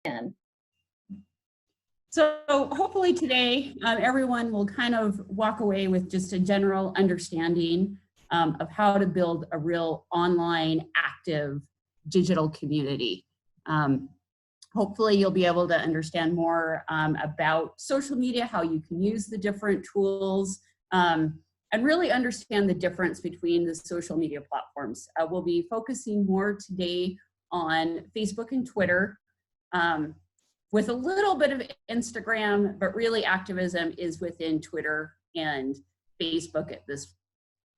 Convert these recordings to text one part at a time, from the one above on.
in. So hopefully today, everyone will kind of walk away with just a general understanding of how to build a real online, active digital community. Hopefully you'll be able to understand more about social media, how you can use the different tools, and really understand the difference between the social media platforms. We'll be focusing more today on Facebook and Twitter, with a little bit of Instagram, but really activism is within Twitter and Facebook at this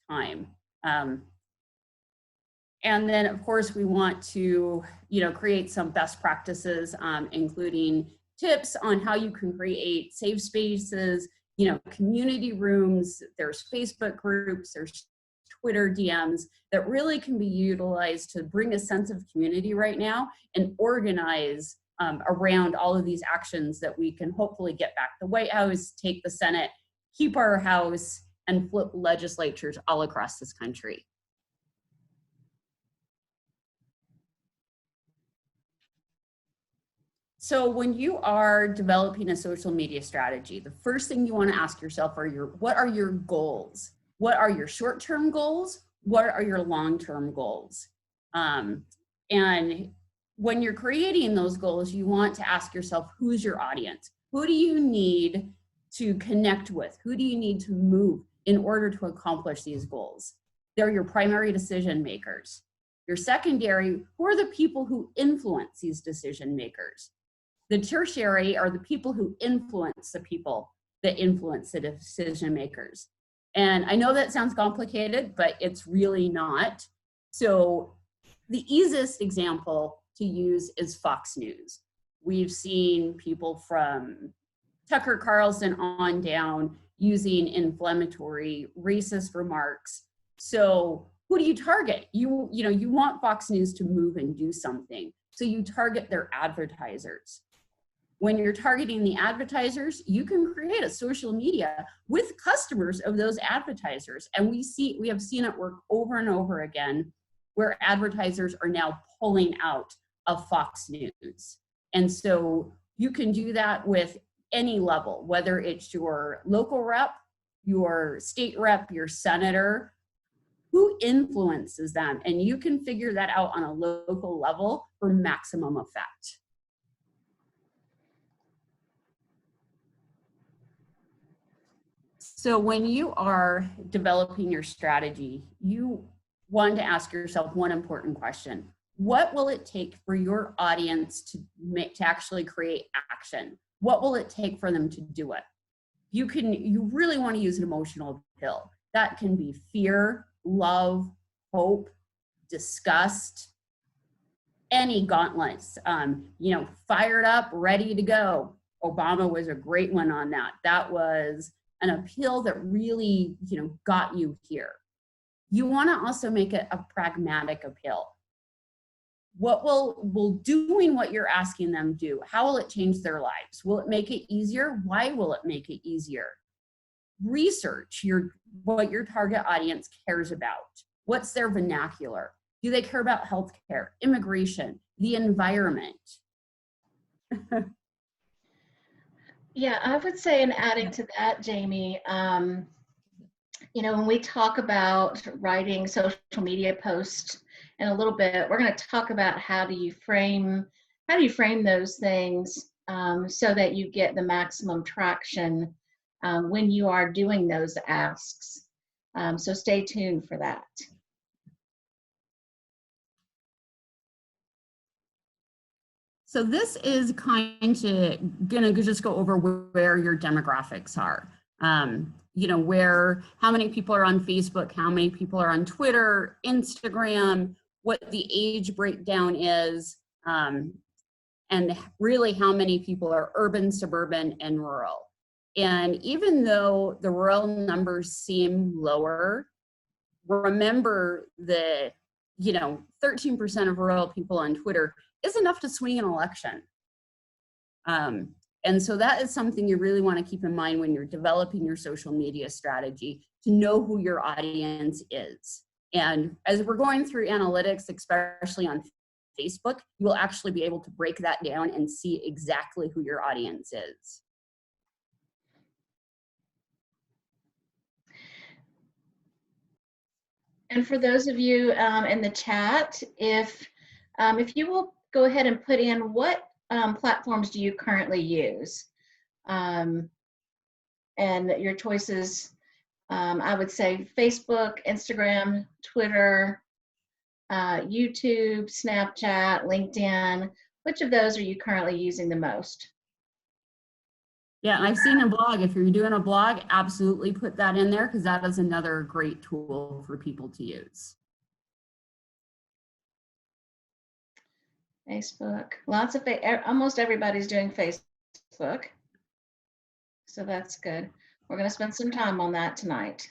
time. And then of course we want to, create some best practices, including tips on how you can create safe spaces, community rooms, there's Facebook groups, there's Twitter DMs that really can be utilized to bring a sense of community right now and organize around all of these actions that we can hopefully get back the White House, take the Senate, keep our House, and flip legislatures all across this country. So when you are developing a social media strategy, the first thing you want to ask yourself are what are your goals? What are your short-term goals? What are your long-term goals? And when you're creating those goals, you want to ask yourself, who's your audience? Who do you need to connect with? Who do you need to move in order to accomplish these goals? They're your primary decision makers. Your secondary, who are the people who influence these decision makers? The tertiary are the people who influence the people that influence the decision makers. And I know that sounds complicated, but it's really not. So the easiest example to use is Fox News. We've seen people from Tucker Carlson on down using inflammatory racist remarks. So who do you target? You want Fox News to move and do something. So you target their advertisers. When you're targeting the advertisers, you can create a social media with customers of those advertisers. And we have seen it work over and over again, where advertisers are now pulling out of Fox News. And so you can do that with any level, whether it's your local rep, your state rep, your senator, who influences them. And you can figure that out on a local level for maximum effect. So when you are developing your strategy, you want to ask yourself one important question. What will it take for your audience to actually create action? What will it take for them to do it? You really want to use an emotional appeal. That can be fear, love, hope, disgust, any gauntlets, fired up, ready to go. Obama was a great one on that. That was an appeal that really, got you here. You want to also make it a pragmatic appeal. What will doing what you're asking them do, how will it change their lives? Will it make it easier? Why will it make it easier? Research what your target audience cares about. What's their vernacular? Do they care about healthcare, immigration, the environment? Yeah, I would say, and adding to that, Jamie, when we talk about writing social media posts in a little bit, we're going to talk about how do you frame those things so that you get the maximum traction when you are doing those asks. So stay tuned for that. So this is gonna just go over where your demographics are. How many people are on Facebook, how many people are on Twitter, Instagram, what the age breakdown is, and really how many people are urban, suburban, and rural. And even though the rural numbers seem lower, remember that 13% of rural people on Twitter is enough to swing an election. And so that is something you really want to keep in mind when you're developing your social media strategy, to know who your audience is. And as we're going through analytics, especially on Facebook, you will actually be able to break that down and see exactly who your audience is. And for those of you in the chat, if you will go ahead and put in what platforms do you currently use, and your choices, I would say Facebook, Instagram, Twitter, YouTube, Snapchat, LinkedIn. Which of those are you currently using the most? Yeah, I've seen a blog. If you're doing a blog, absolutely put that in there, because that is another great tool for people to use. Facebook. Lots of, almost everybody's doing Facebook. So that's good. We're going to spend some time on that tonight.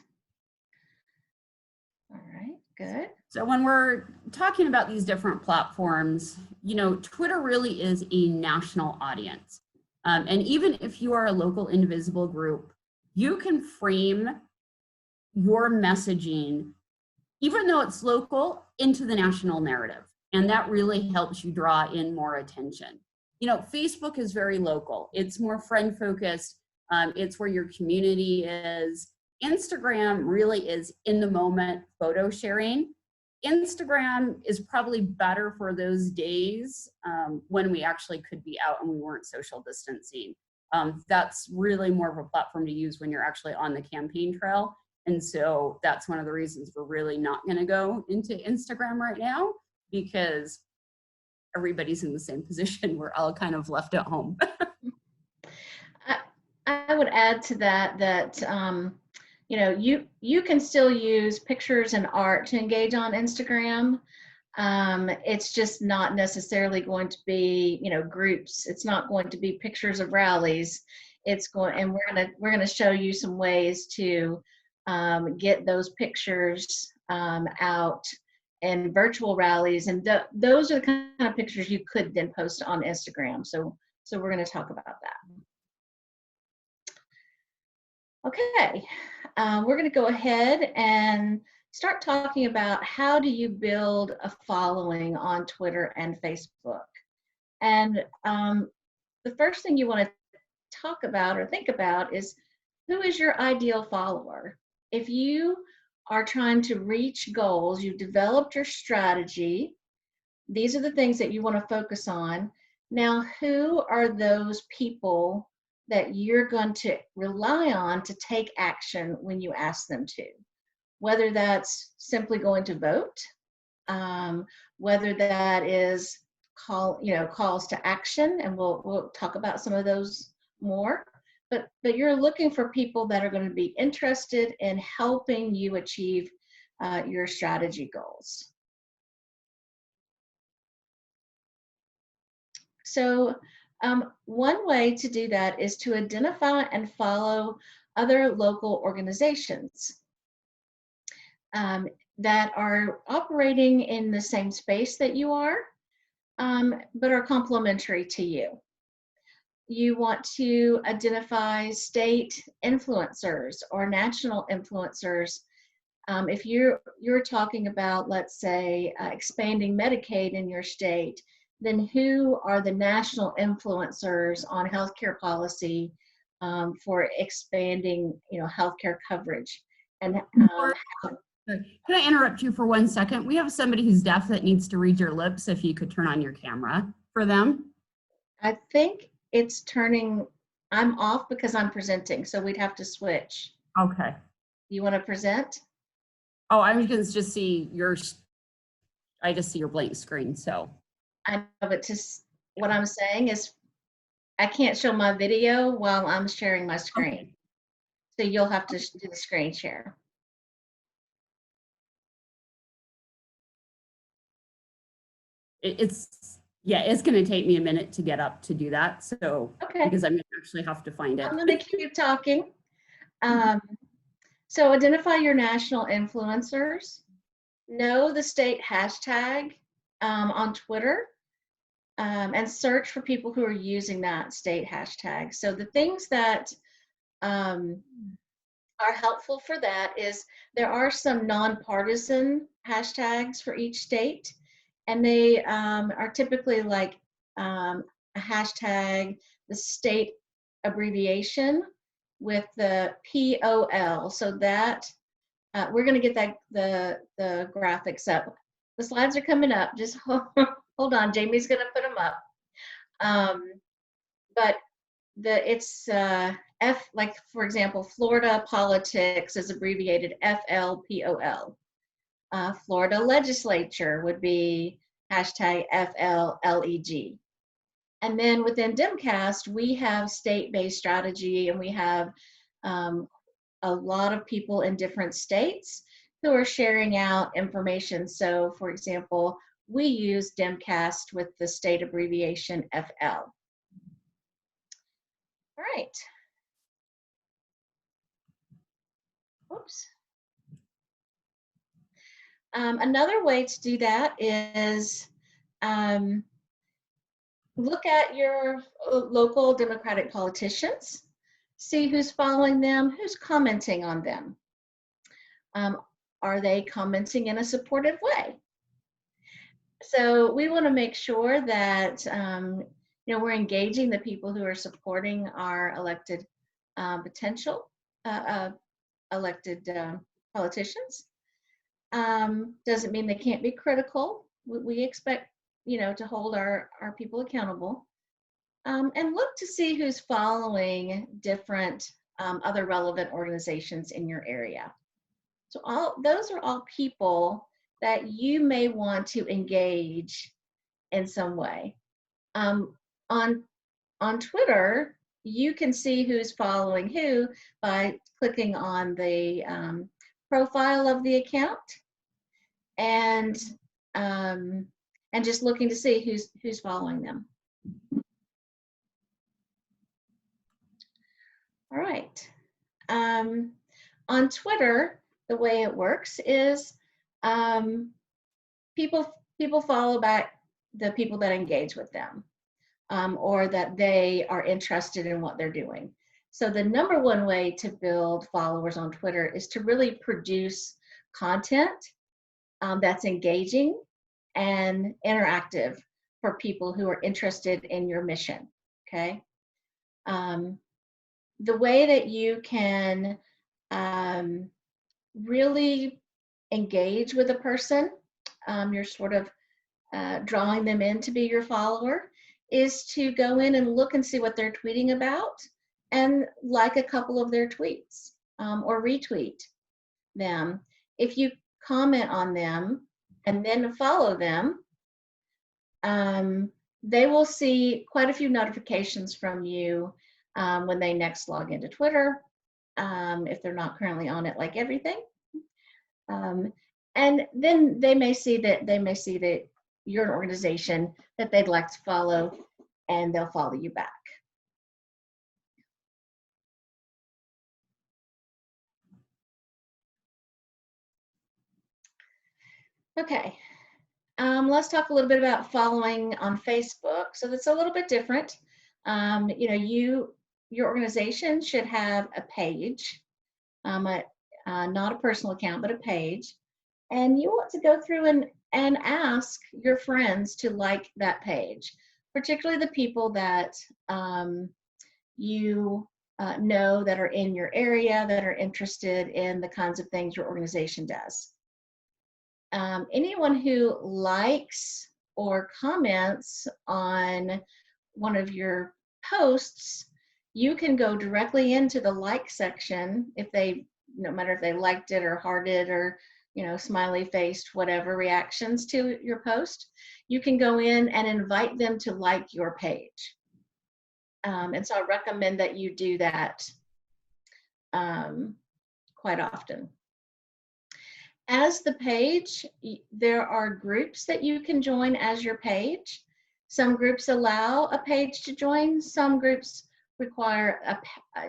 All right, good. So when we're talking about these different platforms, you know, Twitter really is a national audience. And even if you are a local indivisible group, you can frame your messaging, even though it's local, into the national narrative. And that really helps you draw in more attention. You know, Facebook is very local. It's more friend focused. It's where your community is. Instagram really is in the moment photo sharing. Instagram is probably better for those days when we actually could be out and we weren't social distancing. That's really more of a platform to use when you're actually on the campaign trail. And so that's one of the reasons we're really not going to go into Instagram right now, because everybody's in the same position. We're all kind of left at home. I would add to that you know, you can still use pictures and art to engage on Instagram. It's just not necessarily going to be, you know, groups. It's not going to be pictures of rallies. It's going, and we're gonna show you some ways to get those pictures out in virtual rallies, and those are the kind of pictures you could then post on Instagram. So we're going to talk about that. Okay, we're going to go ahead and start talking about how do you build a following on Twitter and Facebook. And the first thing you want to talk about or think about is, who is your ideal follower? If you are trying to reach goals, you've developed your strategy, these are the things that you want to focus on. Now, who are those people that you're going to rely on to take action when you ask them to? Whether that's simply going to vote, whether that is calls to action, and we'll talk about some of those more. But you're looking for people that are going to be interested in helping you achieve your strategy goals. So one way to do that is to identify and follow other local organizations that are operating in the same space that you are, but are complementary to you. You want to identify state influencers or national influencers. If you're talking about, let's say, expanding Medicaid in your state, then who are the national influencers on healthcare policy for expanding, healthcare coverage? And can I interrupt you for 1 second? We have somebody who's deaf that needs to read your lips. If you could turn on your camera for them. I think it's turning. I'm off because I'm presenting, so we'd have to switch. Okay. You want to present? Oh, I can just see I just see your blank screen, so. I know, but just what I'm saying is I can't show my video while I'm sharing my screen. Okay. So you'll have to do the screen share. It's going to take me a minute to get up to do that. So, okay. Because I'm going to actually have to find it. I'm going to keep talking. So identify your national influencers. Know the state hashtag on Twitter, and search for people who are using that state hashtag. So the things that are helpful for that is there are some nonpartisan hashtags for each state. and they are typically like a hashtag, the state abbreviation with the POL. So that we're going to get that the graphics up. The slides are coming up. Just hold on. Jamie's going to put them up. But it's F, like for example, Florida politics is abbreviated FLPOL. Florida legislature would be hashtag FLLEG. And then within DIMCAST, we have state-based strategy, and we have a lot of people in different states who are sharing out information. So for example, we use DIMCAST with the state abbreviation FL. All right. Oops. Another way to do that is look at your local Democratic politicians, see who's following them, who's commenting on them. Are they commenting in a supportive way? So we want to make sure that we're engaging the people who are supporting our elected potential elected politicians. Doesn't mean they can't be critical. We expect to hold our people accountable, and look to see who's following different other relevant organizations in your area. So those are all people that you may want to engage in some way. On Twitter, you can see who's following who by clicking on the profile of the account and just looking to see who's following them. All right. On Twitter, the way it works is people follow back the people that engage with them, or that they are interested in what they're doing. So the number one way to build followers on Twitter is to really produce content that's engaging and interactive for people who are interested in your mission, okay? The way that you can really engage with a person, you're sort of drawing them in to be your follower, is to go in and look and see what they're tweeting about and like a couple of their tweets, or retweet them. If you comment on them and then follow them, they will see quite a few notifications from you when they next log into Twitter, if they're not currently on it, like everything. And then they may see that you're an organization that they'd like to follow, and they'll follow you back. Okay, let's talk a little bit about following on Facebook. So that's a little bit different. Your organization should have a page, not a personal account, but a page. And you want to go through and ask your friends to like that page, particularly the people that you know that are in your area, that are interested in the kinds of things your organization does. Anyone who likes or comments on one of your posts, you can go directly into the like section if they, no matter if they liked it or hearted or smiley faced, whatever reactions to your post, you can go in and invite them to like your page. And so I recommend that you do that quite often. As the page, there are groups that you can join as your page. Some groups allow a page to join, some groups require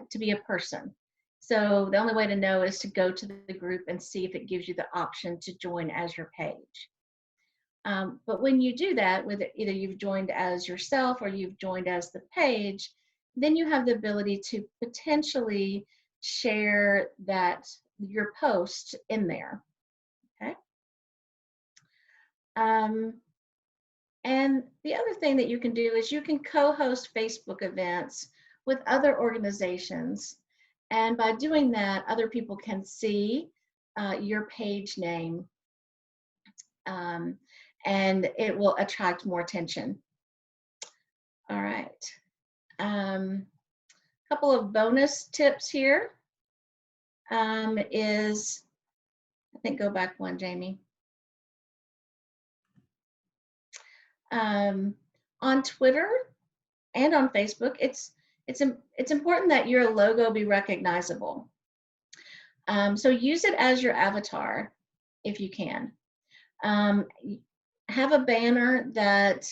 to be a person. So the only way to know is to go to the group and see if it gives you the option to join as your page. But when you do that, with either you've joined as yourself or you've joined as the page, then you have the ability to potentially share your post in there. Okay. And the other thing that you can do is you can co-host Facebook events with other organizations. And by doing that, other people can see your page name, um, and it will attract more attention. All right. Couple of bonus tips here is, I think go back one, Jamie. On Twitter and on Facebook, it's important that your logo be recognizable. So use it as your avatar if you can. Have a banner that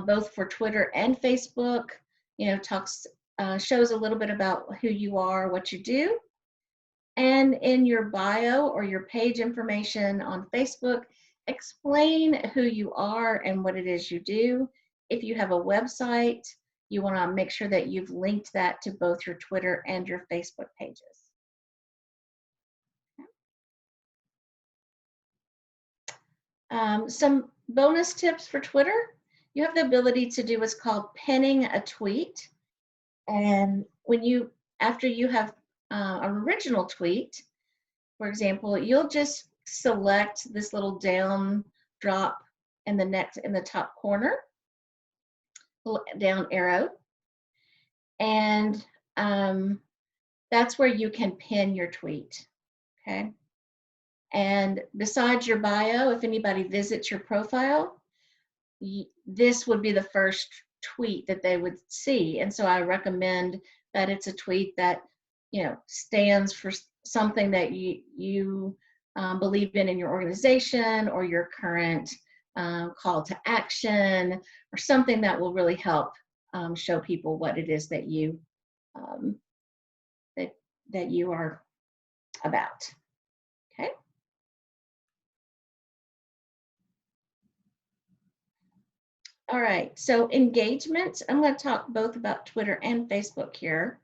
both for Twitter and Facebook, shows a little bit about who you are, what you do. And in your bio or your page information on Facebook, explain who you are and what it is you do. If you have a website, you want to make sure that you've linked that to both your Twitter and your Facebook pages. Some bonus tips for Twitter. You have the ability to do what's called pinning a tweet. And after you have an original tweet, for example, you'll just select this little down drop in the top corner, down arrow, and that's where you can pin your tweet. Okay. And besides your bio, if anybody visits your profile, this would be the first tweet that they would see. And so I recommend that it's a tweet that, stands for something that you believe in your organization, or your current call to action, or something that will really help show people what it is that you that you are about. Okay. All right, so engagement, I'm going to talk both about Twitter and Facebook here.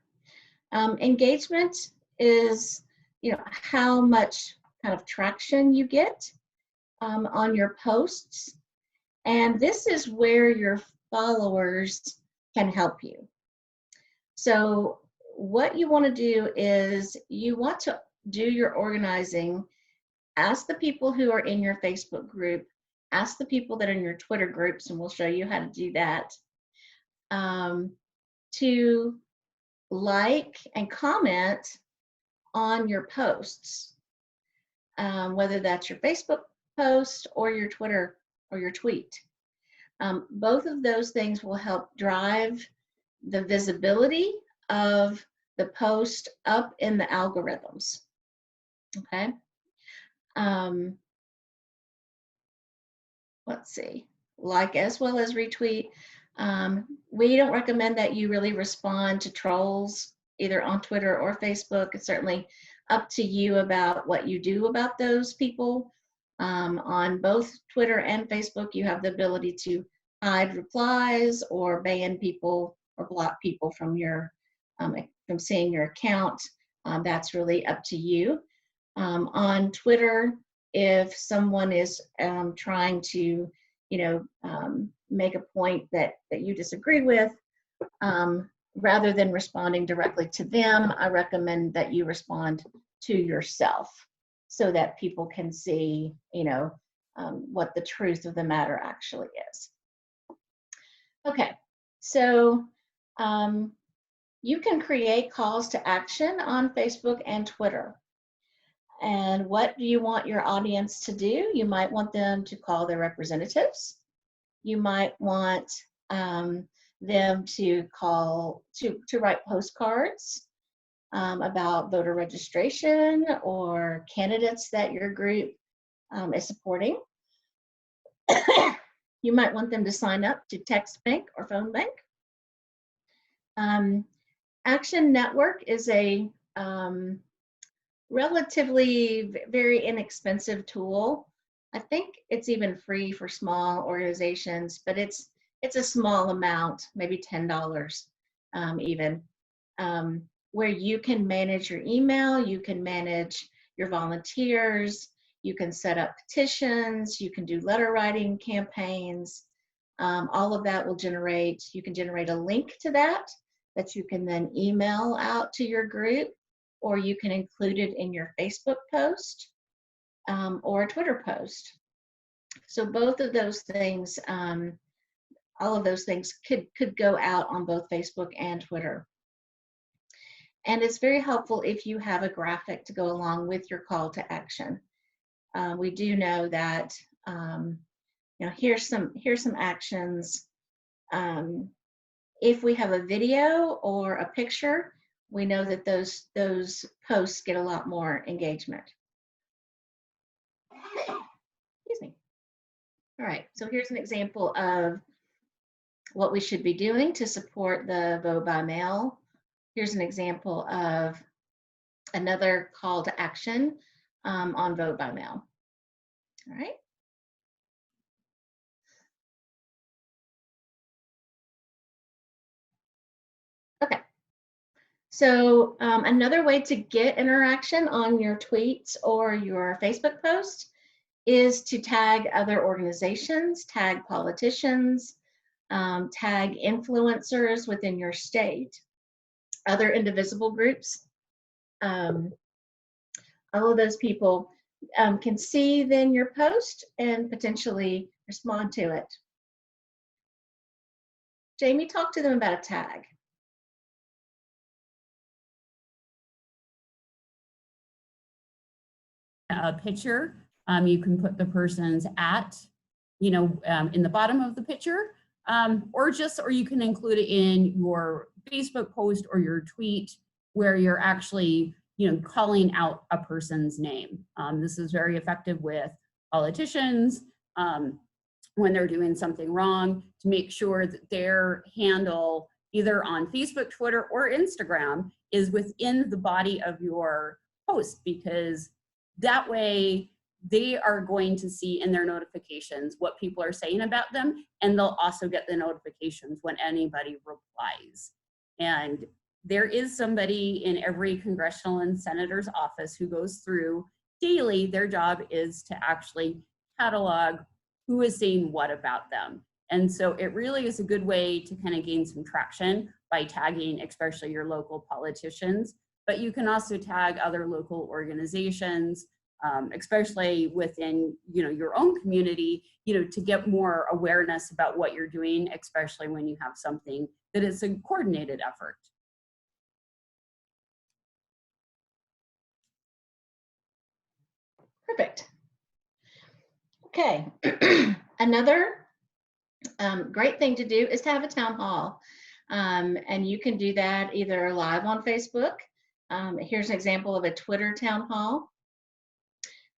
Engagement is, how much kind of traction you get on your posts. And this is where your followers can help you. So what you want to do is you want to do your organizing, ask the people who are in your Facebook group, ask the people that are in your Twitter groups, and we'll show you how to do that, to like and comment on your posts, whether that's your Facebook post or your Twitter or your tweet. Both of those things will help drive the visibility of the post up in the algorithms. Okay. Let's see, like as well as retweet. We don't recommend that you really respond to trolls either on Twitter or Facebook. It's certainly up to you about what you do about those people. On both Twitter and Facebook, you have the ability to hide replies or ban people or block people from from seeing your account. That's really up to you. On Twitter, if someone is trying to, make a point that you disagree with, rather than responding directly to them, I recommend that you respond to yourself so that people can see, what the truth of the matter actually is. Okay, so you can create calls to action on Facebook and Twitter. And what do you want your audience to do? You might want them to call their representatives. You might want them to write postcards about voter registration or candidates that your group is supporting. You might want them to sign up to text bank or phone bank. Action Network is a relatively very inexpensive tool. I think it's even free for small organizations, but it's a small amount, maybe $10 even, where you can manage your email, you can manage your volunteers, you can set up petitions, you can do letter writing campaigns. All of that will generate, you can generate a link to that you can then email out to your group, or you can include it in your Facebook post or a Twitter post. So both of those things, all of those things could go out on both Facebook and Twitter. And it's very helpful if you have a graphic to go along with your call to action. We do know that here's some actions. If we have a video or a picture, we know that those posts get a lot more engagement. Excuse me. All right, so here's an example of what we should be doing to support the vote by mail. Here's an example of another call to action on vote by mail. All right. Okay. So another way to get interaction on your tweets or your Facebook post is to tag other organizations, tag politicians, tag influencers within your state, other indivisible groups. All of those people can see then your post and potentially respond to it. Jamie, talk to them about a tag. A picture, you can put the person's at, in the bottom of the picture, or you can include it in your Facebook post or your tweet where you're actually, calling out a person's name. This is very effective with politicians when they're doing something wrong, to make sure that their handle, either on Facebook, Twitter, or Instagram, is within the body of your post, because that way they are going to see in their notifications what people are saying about them, and they'll also get the notifications when anybody replies. And there is somebody in every congressional and senator's office who goes through daily. Their job is to actually catalog who is saying what about them. And so it really is a good way to kind of gain some traction by tagging, especially your local politicians. But you can also tag other local organizations, especially within your own community, to get more awareness about what you're doing, especially when you have something that is a coordinated effort. Perfect. Okay. Another great thing to do is to have a town hall. And you can do that either live on Facebook. Here's an example of a Twitter town hall.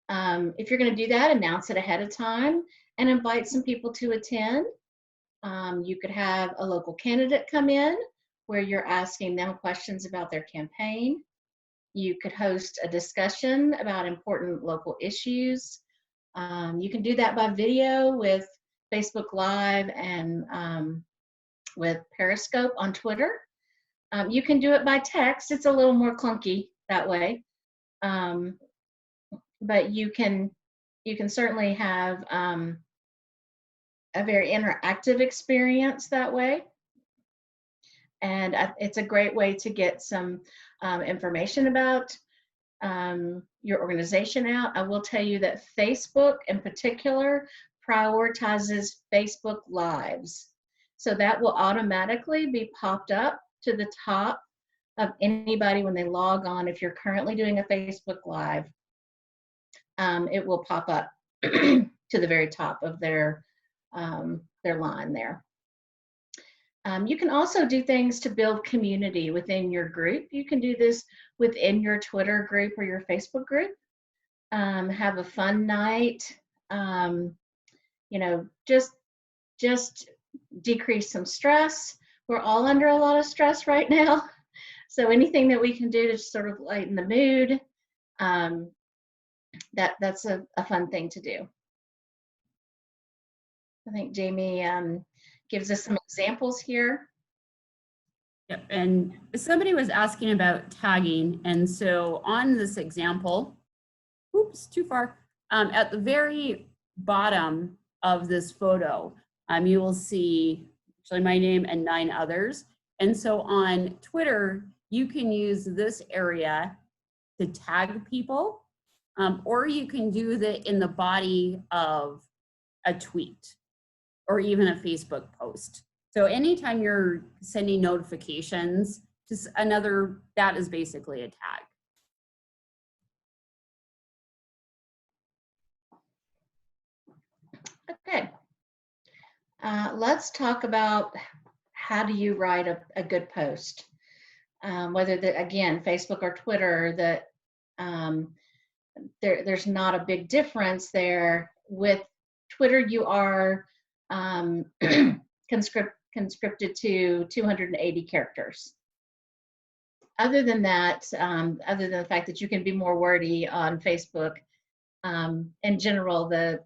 If you're going to do that, announce it ahead of time and invite some people to attend. You could have a local candidate come in where you're asking them questions about their campaign. You could host a discussion about important local issues. You can do that by video with Facebook Live and with Periscope on Twitter. You can do it by text. It's a little more clunky that way. But you can certainly have a very interactive experience that way. And it's a great way to get some information about your organization out. I will tell you that Facebook in particular prioritizes Facebook Lives. So that will automatically be popped up to the top of anybody when they log on. If you're currently doing a Facebook Live, it will pop up to the very top of their line there. You can also do things to build community within your group. You can do this within your Twitter group or your Facebook group. Have a fun night. Just decrease some stress. We're all under a lot of stress right now. So anything that we can do to sort of lighten the mood, that's a fun thing to do. I think Jamie gives us some examples here. Yep, and somebody was asking about tagging, and so on this example, oops, too far, at the very bottom of this photo, You will see actually my name and 9 others. And so on Twitter, you can use this area to tag people, or you can do that in the body of a tweet or even a Facebook post. So anytime you're sending notifications, just that is basically a tag. Okay. Let's talk about how do you write a good post? Whether again, Facebook or Twitter, that there's not a big difference there. With Twitter, you are conscripted to 280 characters. Other than that, other than the fact that you can be more wordy on Facebook, in general, the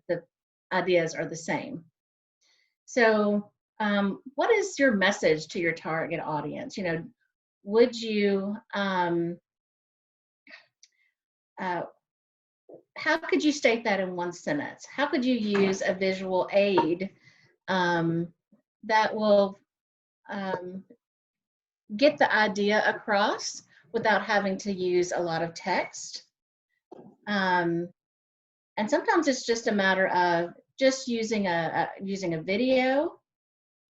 ideas are the same. So what is your message to your target audience? Would you, how could you state that in one sentence? How could you use a visual aid that will get the idea across without having to use a lot of text? And sometimes it's just a matter of just using a video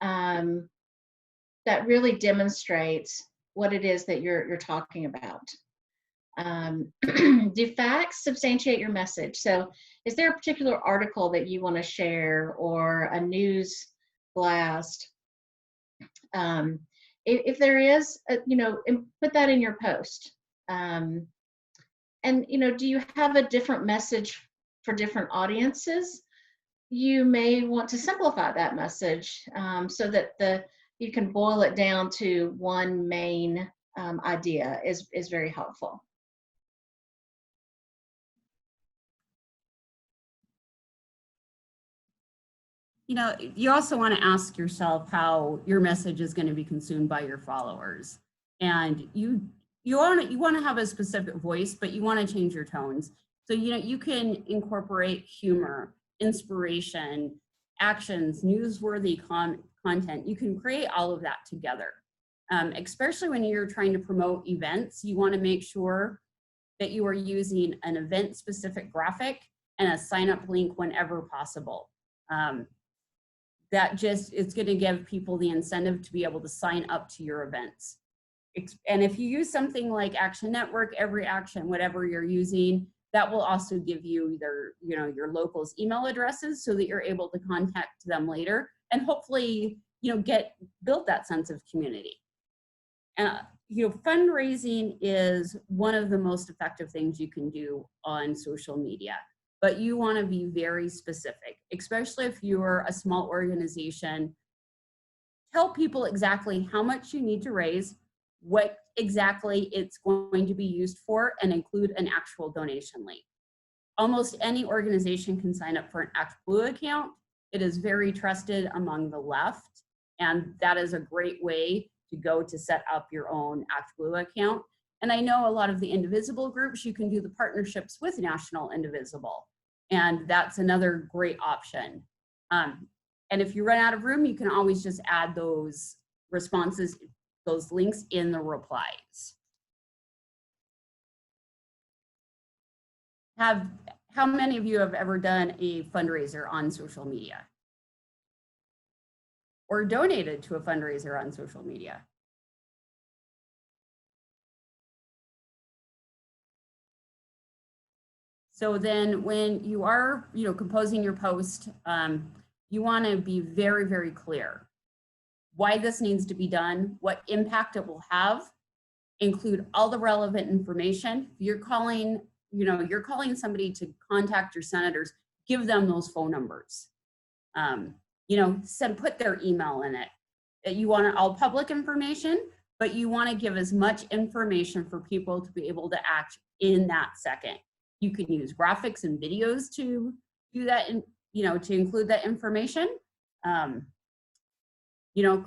that really demonstrates what it is that you're talking about. Do facts substantiate your message? So is there a particular article that you want to share, or a news blast? If there is, put that in your post. And do you have a different message for different audiences? You may want to simplify that message so that you can boil it down to one main idea is very helpful. You also want to ask yourself how your message is going to be consumed by your followers. And you want to have a specific voice, but you want to change your tones. So, you can incorporate humor, inspiration, actions, newsworthy content. You can create all of that together. Especially when you're trying to promote events, you want to make sure that you are using an event-specific graphic and a sign-up link whenever possible. It's going to give people the incentive to be able to sign up to your events. And if you use something like Action Network, Every Action, whatever you're using, that will also give you your locals' email addresses so that you're able to contact them later and hopefully, build that sense of community. Fundraising is one of the most effective things you can do on social media. But you want to be very specific, especially if you're a small organization. Tell people exactly how much you need to raise, what exactly it's going to be used for, and include an actual donation link. Almost any organization can sign up for an ActBlue account. It is very trusted among the left, and that is a great way to go to set up your own ActBlue account. And I know a lot of the Indivisible groups, you can do the partnerships with National Indivisible. And that's another great option. And if you run out of room, you can always just add those responses, those links in the replies. How many of you have ever done a fundraiser on social media? Or donated to a fundraiser on social media? So then when you are, composing your post, you want to be very, very clear why this needs to be done, what impact it will have, include all the relevant information. If you're calling somebody to contact your senators, give them those phone numbers. Put their email in it. You want all public information, but you want to give as much information for people to be able to act in that second. You can use graphics and videos to do that, to include that information.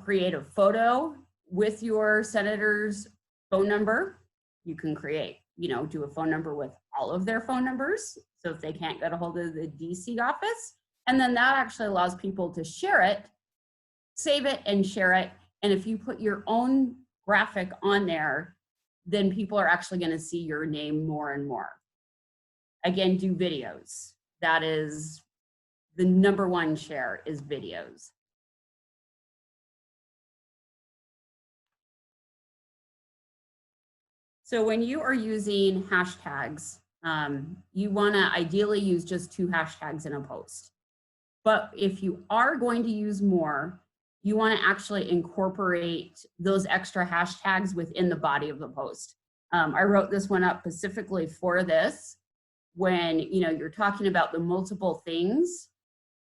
Create a photo with your senator's phone number. You can create, do a phone number with all of their phone numbers. So if they can't get a hold of the DC office, and then that actually allows people to share it save it and share it. And if you put your own graphic on there, then people are actually going to see your name more and more. Again, do videos. That is the #1 share, is videos. So when you are using hashtags, you want to ideally use just 2 hashtags in a post. But if you are going to use more, you want to actually incorporate those extra hashtags within the body of the post. I wrote this one up specifically for this, when you're talking about the multiple things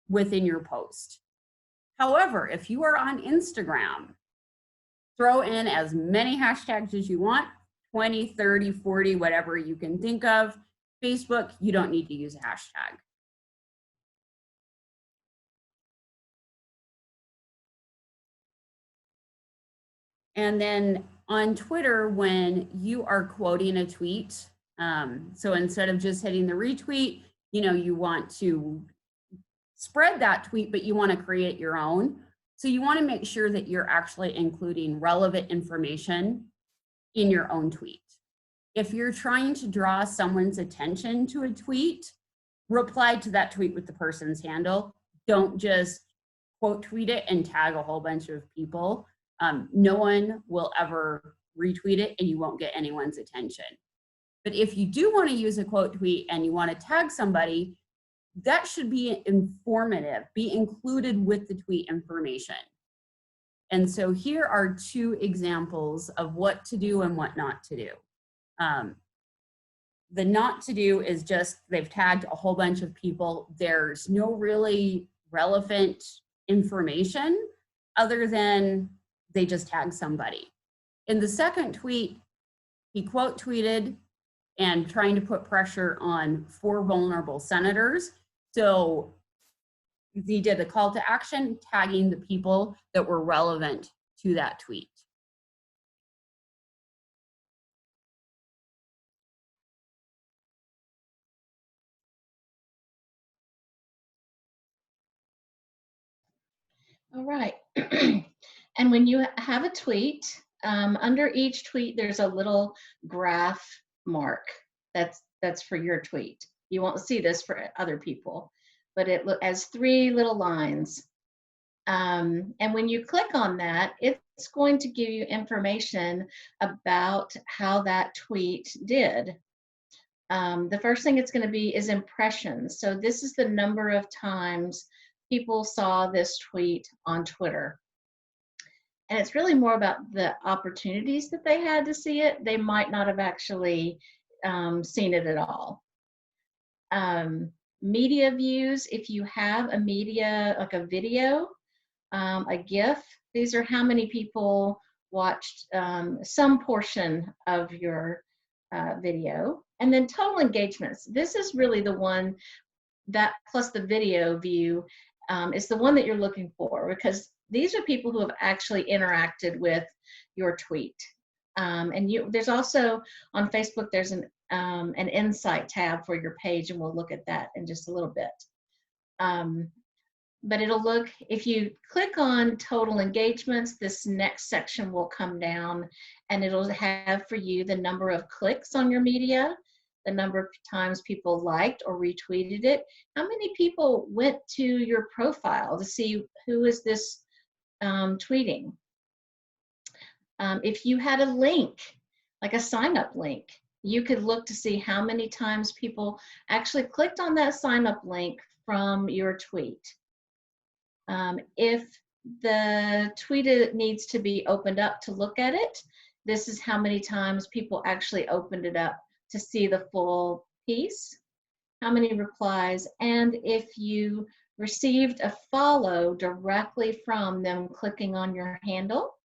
within your post. However, if you are on Instagram, throw in as many hashtags as you want, 20, 30, 40, whatever you can think of. Facebook, you don't need to use a hashtag. And then on Twitter, when you are quoting a tweet, so instead of just hitting the retweet, you want to spread that tweet, but you want to create your own. So you want to make sure that you're actually including relevant information in your own tweet. If you're trying to draw someone's attention to a tweet, reply to that tweet with the person's handle. Don't just quote tweet it and tag a whole bunch of people. No one will ever retweet it and you won't get anyone's attention. But if you do want to use a quote tweet and you want to tag somebody, that should be informative, be included with the tweet information. And so here are 2 examples of what to do and what not to do. The not to do is just they've tagged a whole bunch of people. There's no really relevant information other than they just tagged somebody. In the second tweet, he quote tweeted and trying to put pressure on 4 vulnerable senators. So he did a call to action, tagging the people that were relevant to that tweet. All right. And when you have a tweet, under each tweet, there's a little graph mark that's for your tweet. You won't see this for other people, but it has 3 little lines. And when you click on that, it's going to give you information about how that tweet did. The first thing it's going to be is impressions. So this is the number of times people saw this tweet on Twitter. And it's really more about the opportunities that they had to see it. They might not have actually seen it at all. Media views, if you have a media, like a video, a GIF, these are how many people watched some portion of your video. And then total engagements. This is really the one that, plus the video view, is the one that you're looking for, because these are people who have actually interacted with your tweet. And there's also on Facebook, there's an insight tab for your page, and we'll look at that in just a little bit. But it'll look, if you click on total engagements, this next section will come down and it'll have for you the number of clicks on your media, the number of times people liked or retweeted it, how many people went to your profile to see who is this tweeting. If you had a link, like a sign-up link, you could look to see how many times people actually clicked on that sign-up link from your tweet. If the tweet needs to be opened up to look at it, this is how many times people actually opened it up to see the full piece, how many replies, and if you received a follow directly from them clicking on your handle,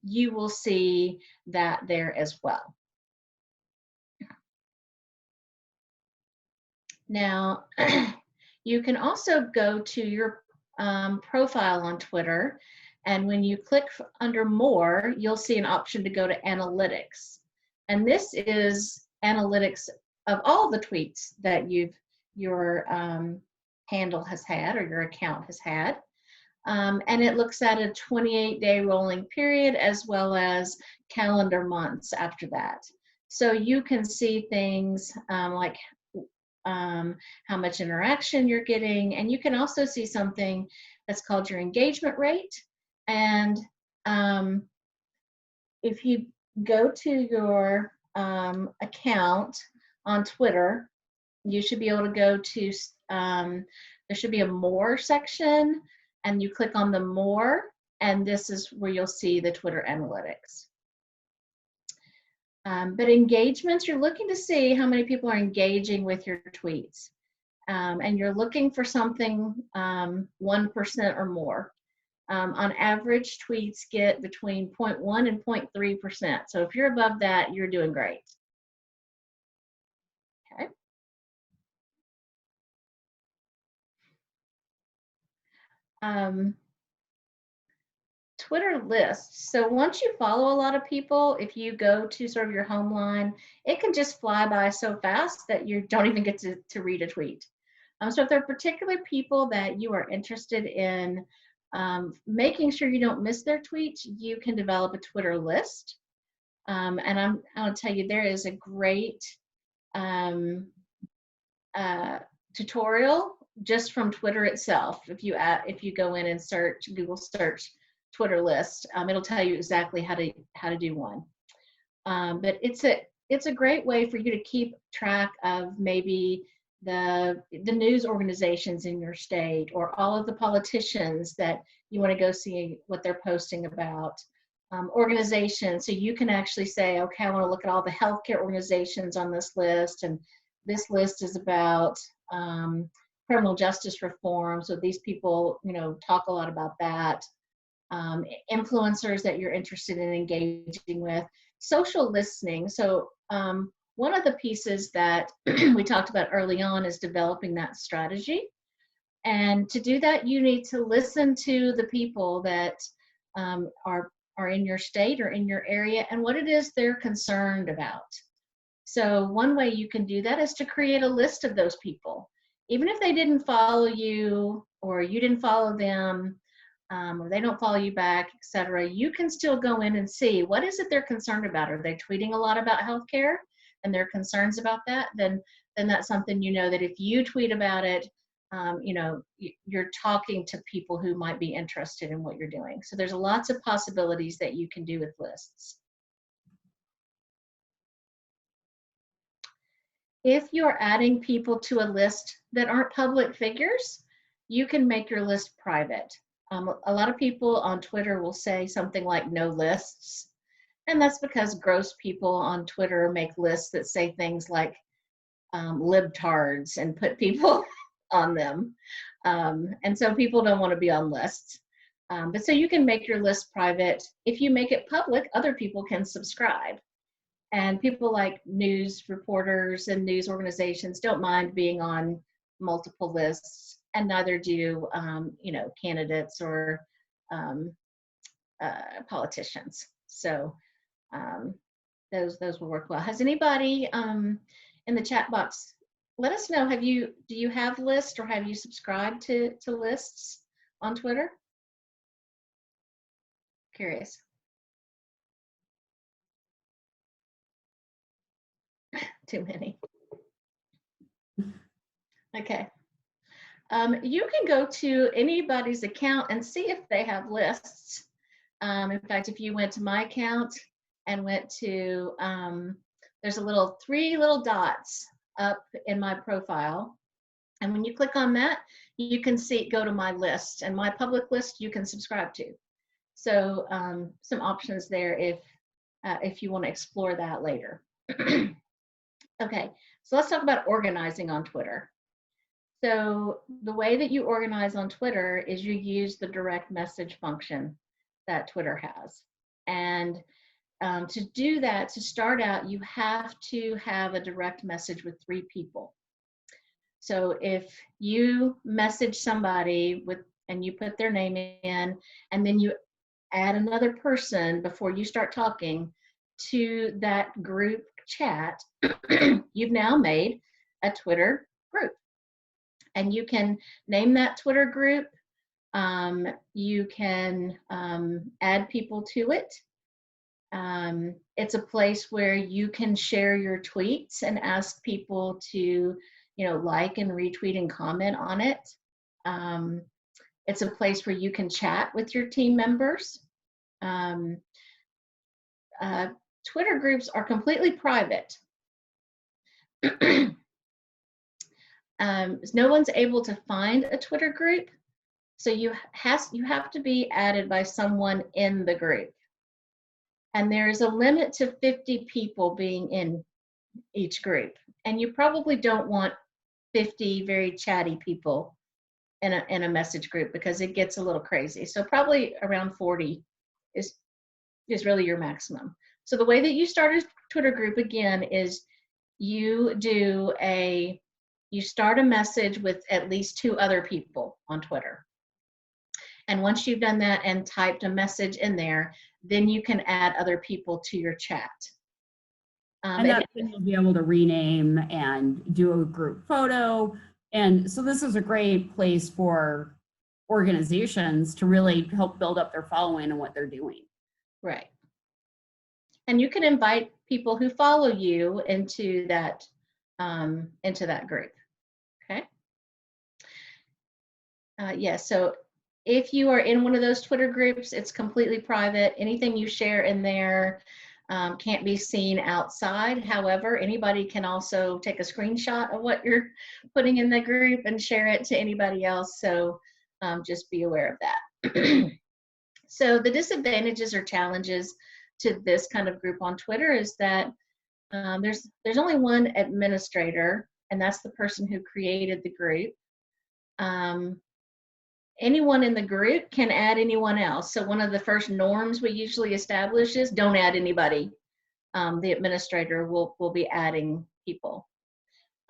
you will see that there as well. Now, you can also go to your profile on Twitter, and when you click under more, you'll see an option to go to analytics. And this is analytics of all the tweets that your handle has had or your account has had. And it looks at a 28-day rolling period as well as calendar months after that. So you can see things like how much interaction you're getting, and you can also see something that's called your engagement rate. And if you go to your account on Twitter, you should be able to go to, there should be a more section, and you click on the more, and this is where you'll see the Twitter analytics. But engagements, you're looking to see how many people are engaging with your tweets. And you're looking for something 1% or more. On average, tweets get between 0.1 and 0.3%. So if you're above that, you're doing great. Okay. Twitter lists. So once you follow a lot of people, if you go to sort of your home line, it can just fly by so fast that you don't even get to read a tweet. So if there are particular people that you are interested in making sure you don't miss their tweets, you can develop a Twitter list. And I'll tell you, there is a great tutorial just from Twitter itself. If you go in and search, Google search Twitter list, it'll tell you exactly how to do one. But it's a great way for you to keep track of maybe the news organizations in your state, or all of the politicians that you want to go see what they're posting about. Organizations, so you can actually say, okay, I want to look at all the healthcare organizations on this list, and this list is about criminal justice reform, so these people, talk a lot about that. Influencers that you're interested in engaging with. Social listening, so one of the pieces that we talked about early on is developing that strategy. And to do that, you need to listen to the people that are in your state or in your area and what it is they're concerned about. So one way you can do that is to create a list of those people. Even if they didn't follow you, or you didn't follow them, or they don't follow you back, etc., you can still go in and see what is it they're concerned about. Are they tweeting a lot about healthcare and their concerns about that? Then that's something that if you tweet about it, you're talking to people who might be interested in what you're doing. So there's lots of possibilities that you can do with lists. If you're adding people to a list that aren't public figures, you can make your list private. A lot of people on Twitter will say something like no lists, and that's because gross people on Twitter make lists that say things like libtards and put people on them. And so people don't want to be on lists. But so you can make your list private. If you make it public, other people can subscribe. And people like news reporters and news organizations don't mind being on multiple lists, and neither do candidates or politicians. So those will work well. Has anybody in the chat box, let us know, do you have lists, or have you subscribed to lists on Twitter? Curious. Too many. Okay. You can go to anybody's account and see if they have lists. In fact, if you went to my account and went to, there's three little dots up in my profile. And when you click on that, you can go to my list, and my public list you can subscribe to. So some options there if you want to explore that later. Okay, so let's talk about organizing on Twitter. So the way that you organize on Twitter is you use the direct message function that Twitter has. And to do that, to start out, you have to have a direct message with 3 people. So if you message somebody and you put their name in, and then you add another person before you start talking to that group chat, you've now made a Twitter group. And you can name that Twitter group You can add people to it. It's a place where you can share your tweets and ask people to, like and retweet and comment on it. It's a place where you can chat with your team members. Um, Twitter groups are completely private. No one's able to find a Twitter group, so you have to be added by someone in the group. And there's a limit to 50 people being in each group. And you probably don't want 50 very chatty people in a message group, because it gets a little crazy. So probably around 40 is really your maximum. So the way that you start a Twitter group, again, is you start a message with at least 2 other people on Twitter. And once you've done that and typed a message in there, then you can add other people to your chat. And that's when you'll be able to rename and do a group photo. And so this is a great place for organizations to really help build up their following and what they're doing. Right. And you can invite people who follow you into that group. Okay. So if you are in one of those Twitter groups, it's completely private. Anything you share in there can't be seen outside. However, anybody can also take a screenshot of what you're putting in the group and share it to anybody else. So just be aware of that. So the disadvantages or challenges to this kind of group on Twitter is that there's only one administrator, and that's the person who created the group. Anyone in the group can add anyone else. So one of the first norms we usually establish is don't add anybody. The administrator will be adding people.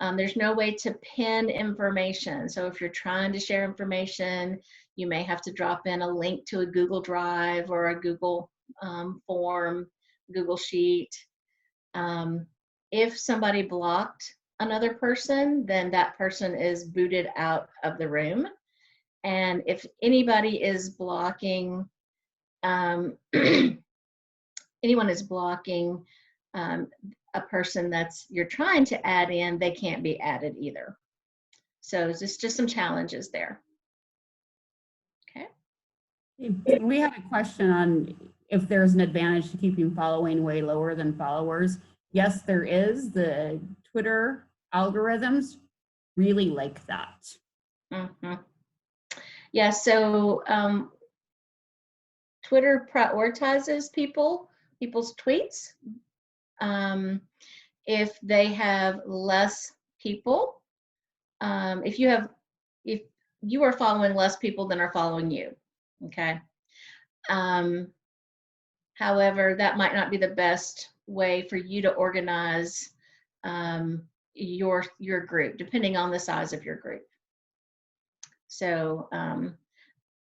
There's no way to pin information. So if you're trying to share information, you may have to drop in a link to a Google Drive or a Google form, Google Sheet. If somebody blocked another person, then that person is booted out of the room. And if anybody is blocking, anyone is blocking a person you're trying to add in, they can't be added either. So it's just some challenges there. Okay. We had a question on if there's an advantage to keeping following way lower than followers. Yes, there is. The Twitter algorithms really like that. Mm-hmm. Yeah, so Twitter prioritizes people's tweets. If they have less people, if you are following less people than are following you, okay? However, that might not be the best way for you to organize your group, depending on the size of your group. So,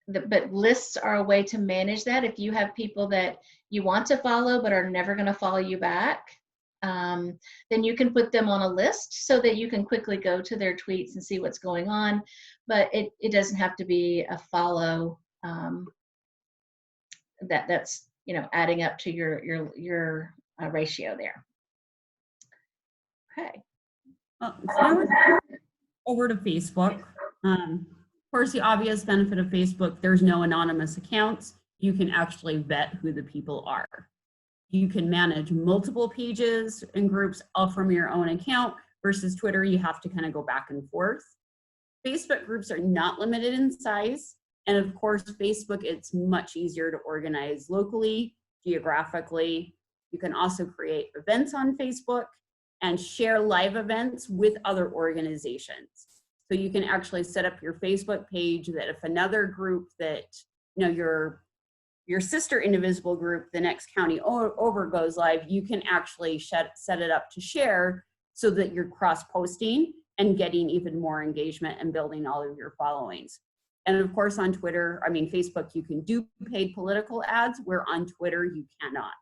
but lists are a way to manage that. If you have people that you want to follow but are never going to follow you back, then you can put them on a list so that you can quickly go to their tweets and see what's going on. But it doesn't have to be a follow that's adding up to your ratio there. Okay. So now we're over to Facebook. Of course, the obvious benefit of Facebook, there's no anonymous accounts. You can actually vet who the people are. You can manage multiple pages and groups all from your own account, versus Twitter, you have to kind of go back and forth. Facebook groups are not limited in size. And of course, Facebook, it's much easier to organize locally, geographically. You can also create events on Facebook and share live events with other organizations. So you can actually set up your Facebook page that if another group that, your sister Indivisible group, the next county over goes live, you can actually set it up to share so that you're cross-posting and getting even more engagement and building all of your followings. And of course on Facebook, you can do paid political ads, where on Twitter you cannot.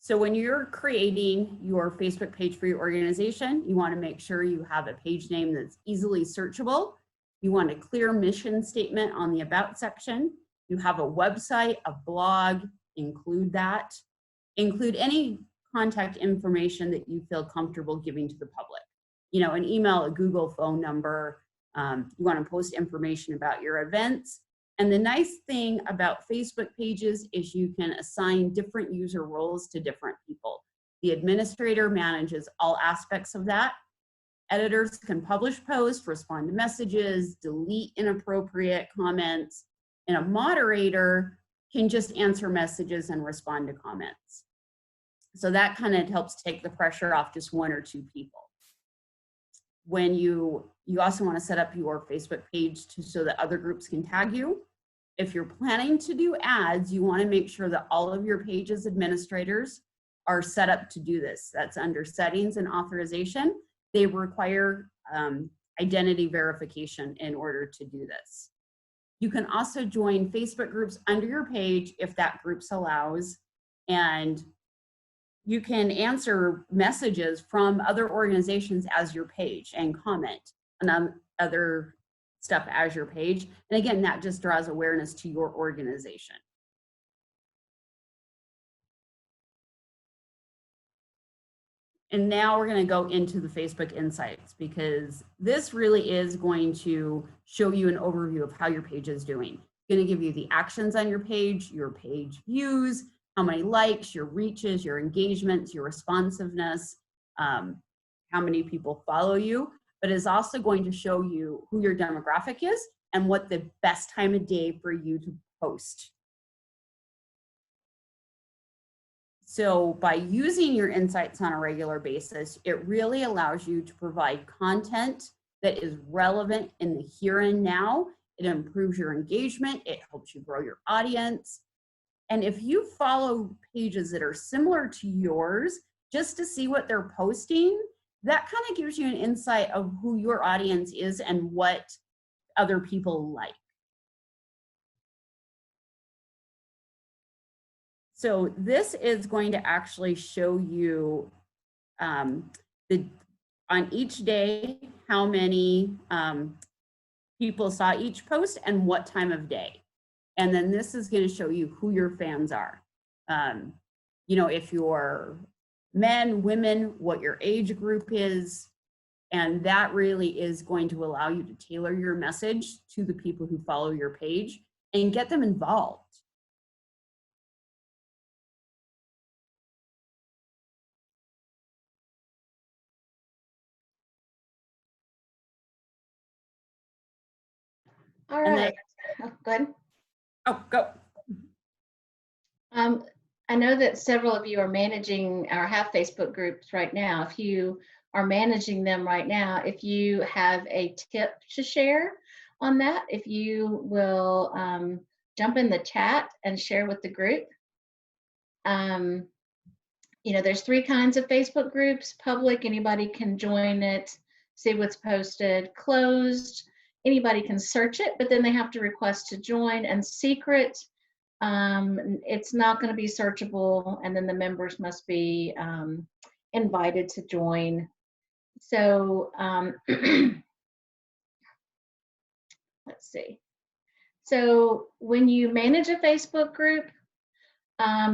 So when you're creating your Facebook page for your organization, you want to make sure you have a page name that's easily searchable. You want a clear mission statement on the About section. You have a website, a blog, include that. Include any contact information that you feel comfortable giving to the public. You know, an email, a Google phone number. You want to post information about your events. And the nice thing about Facebook pages is you can assign different user roles to different people. The administrator manages all aspects of that. Editors can publish posts, respond to messages, delete inappropriate comments, and a moderator can just answer messages and respond to comments. So that kind of helps take the pressure off just one or two people. When you also want to set up your Facebook page so that other groups can tag you. If you're planning to do ads, you want to make sure that all of your pages administrators are set up to do this. That's under settings and authorization. They require identity verification in order to do this. You can also join Facebook groups under your page if that group allows, and you can answer messages from other organizations as your page and comment on other stuff as your page. And again, that just draws awareness to your organization. And now we're going to go into the Facebook Insights, because this really is going to show you an overview of how your page is doing. It's going to give you the actions on your page views, how many likes, your reaches, your engagements, your responsiveness, how many people follow you, but it's also going to show you who your demographic is and what the best time of day for you to post. So by using your insights on a regular basis, it really allows you to provide content that is relevant in the here and now. It improves your engagement. It helps you grow your audience. And if you follow pages that are similar to yours, just to see what they're posting, that kind of gives you an insight of who your audience is and what other people like. So this is going to actually show you on each day how many people saw each post and what time of day. And then this is going to show you who your fans are. You know, if you're men, women, what your age group is. And that really is going to allow you to tailor your message to the people who follow your page and get them involved. All right. Go ahead. Oh, go. I know that several of you are managing or have Facebook groups right now. If you are managing them right now, if you have a tip to share on that, if you will jump in the chat and share with the group. You know, there's 3 kinds of Facebook groups: public, anybody can join it, see what's posted; closed, anybody can search it, but then they have to request to join; and secret, it's not going to be searchable, and then the members must be invited to join. So let's see. So when you manage a Facebook group,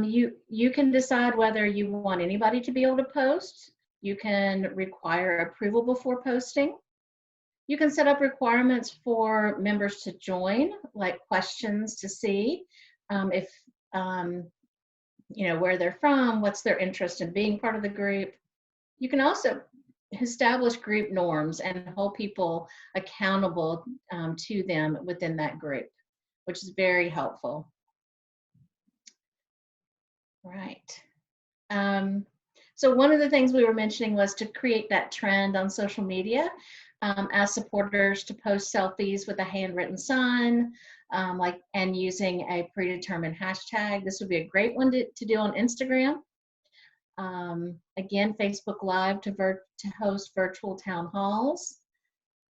you can decide whether you want anybody to be able to post. You can require approval before posting. You can set up requirements for members to join, like questions to see if, you know, where they're from, what's their interest in being part of the group. You can also establish group norms and hold people accountable to them within that group, which is very helpful. Right. So one of the things we were mentioning was to create that trend on social media. Ask supporters to post selfies with a handwritten sign, and using a predetermined hashtag. This would be a great one to do on Instagram. Again, Facebook Live to host virtual town halls.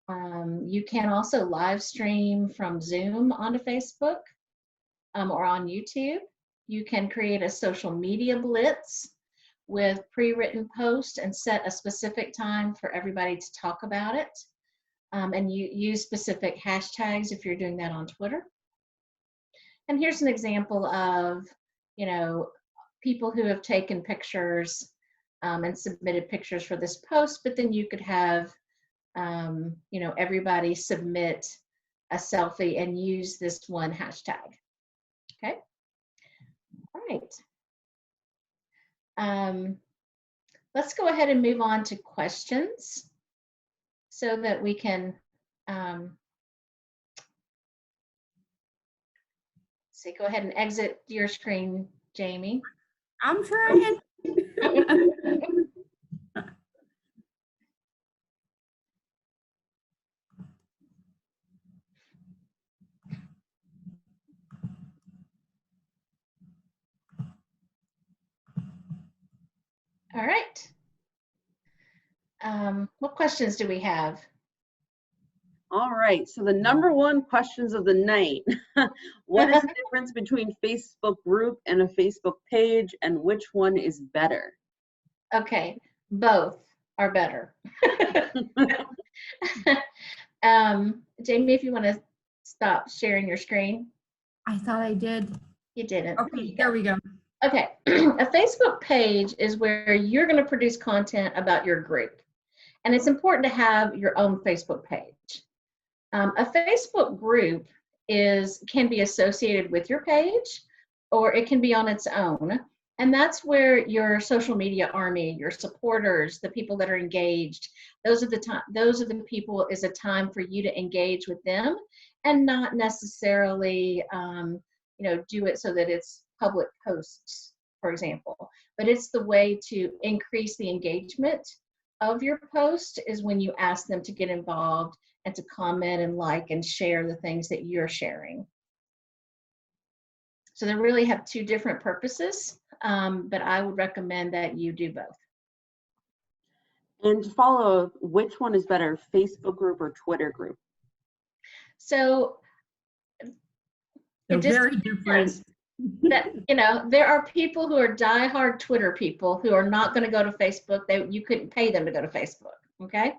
You can also live stream from Zoom onto Facebook or on YouTube. You can create a social media blitz with pre-written posts and set a specific time for everybody to talk about it. And you use specific hashtags if you're doing that on Twitter. And here's an example of, you know, people who have taken pictures and submitted pictures for this post, but then you could have, you know, everybody submit a selfie and use this one hashtag. Okay. All right. Let's go ahead and move on to questions so that we can see. Go ahead and exit your screen, Jamie. I'm trying. All right. What questions do we have? All right, so the number one questions of the night. What is the difference between Facebook group and a Facebook page, and which one is better? Okay, both are better. Jamie, if you want to stop sharing your screen. I thought I did. You didn't. Okay, there we go. Okay, a Facebook page is where you're going to produce content about your group. And it's important to have your own Facebook page. A Facebook group can be associated with your page, or it can be on its own. And that's where your social media army, your supporters, the people that are engaged, those are the people is a time for you to engage with them and not necessarily do it so that it's public posts, for example. But it's the way to increase the engagement of your post is when you ask them to get involved and to comment and like and share the things that you're sharing. So they really have two different purposes, but I would recommend that you do both. And to follow, which one is better, Facebook group or Twitter group? So they're very different. That, you know, there are people who are diehard Twitter people who are not going to go to Facebook. You couldn't pay them to go to Facebook. Okay.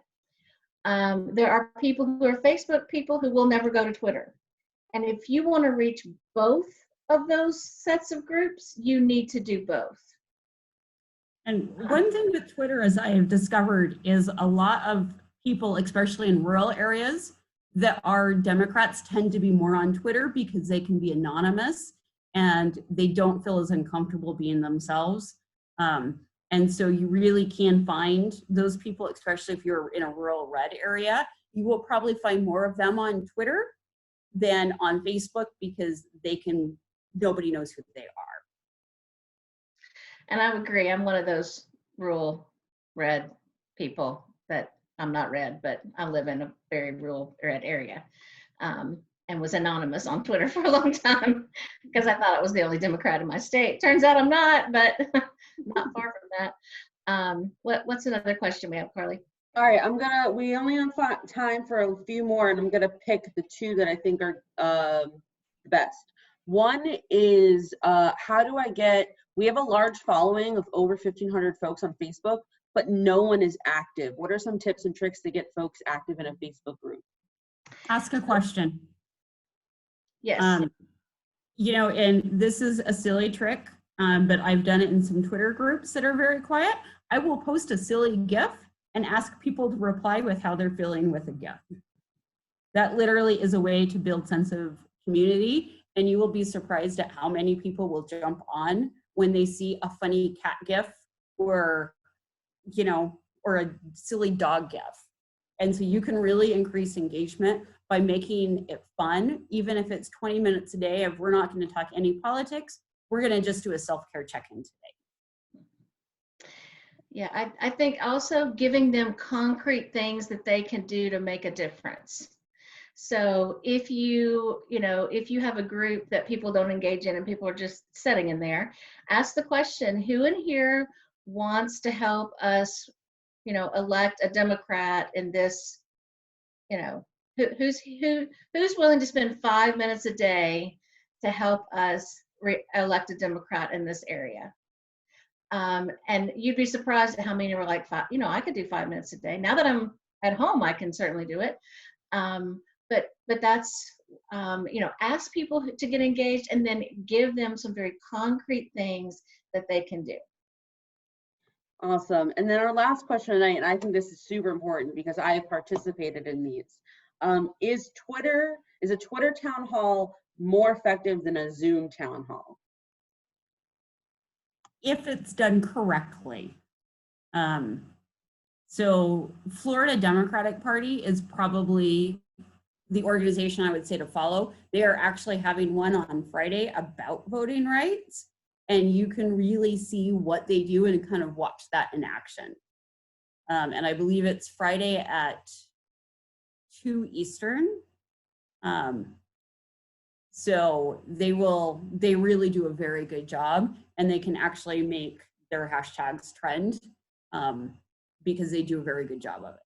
There are people who are Facebook people who will never go to Twitter. And if you want to reach both of those sets of groups, you need to do both. And one thing with Twitter, as I have discovered, is a lot of people, especially in rural areas, that are Democrats tend to be more on Twitter because they can be anonymous and they don't feel as uncomfortable being themselves. And so you really can find those people, especially if you're in a rural red area. You will probably find more of them on Twitter than on Facebook because nobody knows who they are. And I would agree. I'm one of those rural red people that I'm not red, but I live in a very rural red area. And was anonymous on Twitter for a long time because I thought I was the only Democrat in my state. Turns out I'm not, but not far from that. What's another question we have, Carly? All right, we only have time for a few more, and I'm gonna pick the two that I think are the best. One is, we have a large following of over 1,500 folks on Facebook, but no one is active. What are some tips and tricks to get folks active in a Facebook group? Ask a question. Yes. And this is a silly trick, but I've done it in some Twitter groups that are very quiet. I will post a silly GIF and ask people to reply with how they're feeling with a GIF. That literally is a way to build sense of community, and you will be surprised at how many people will jump on when they see a funny cat GIF or a silly dog GIF. And so you can really increase engagement by making it fun, even if it's 20 minutes a day of we're not going to talk any politics, we're going to just do a self-care check-in today. Yeah, I think also giving them concrete things that they can do to make a difference. So if you have a group that people don't engage in and people are just sitting in there, ask the question, who in here wants to help us, elect a Democrat in this, who's willing to spend 5 minutes a day to help us elect a Democrat in this area? And you'd be surprised at how many were like, I could do 5 minutes a day. Now that I'm at home, I can certainly do it. But that's, ask people to get engaged and then give them some very concrete things that they can do. Awesome. And then our last question tonight, and I think this is super important because I have participated in these. Is a Twitter town hall more effective than a Zoom town hall? If it's done correctly. So Florida Democratic Party is probably the organization I would say to follow. They are actually having one on Friday about voting rights, and you can really see what they do and kind of watch that in action. And I believe it's Friday at 2 Eastern. So they really do a very good job, and they can actually make their hashtags trend because they do a very good job of it.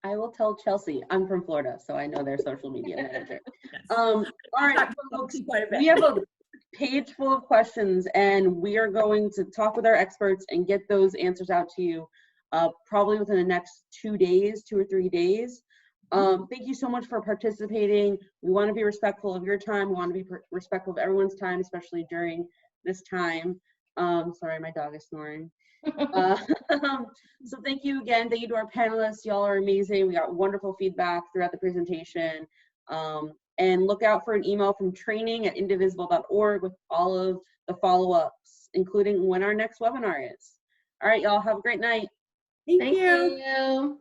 I will tell Chelsea. I'm from Florida, so I know their social media manager. Yes. All right, folks, we have a page full of questions, and we are going to talk with our experts and get those answers out to you probably within the next 2 or 3 days. Thank you so much for participating. We want to be respectful of your time. We want to be respectful of everyone's time, especially during this time. Sorry, my dog is snoring. So thank you again. Thank you to our panelists. Y'all are amazing. We got wonderful feedback throughout the presentation. And look out for an email from training@indivisible.org with all of the follow-ups, including when our next webinar is. All right, y'all, have a great night. Thank Thank you. you.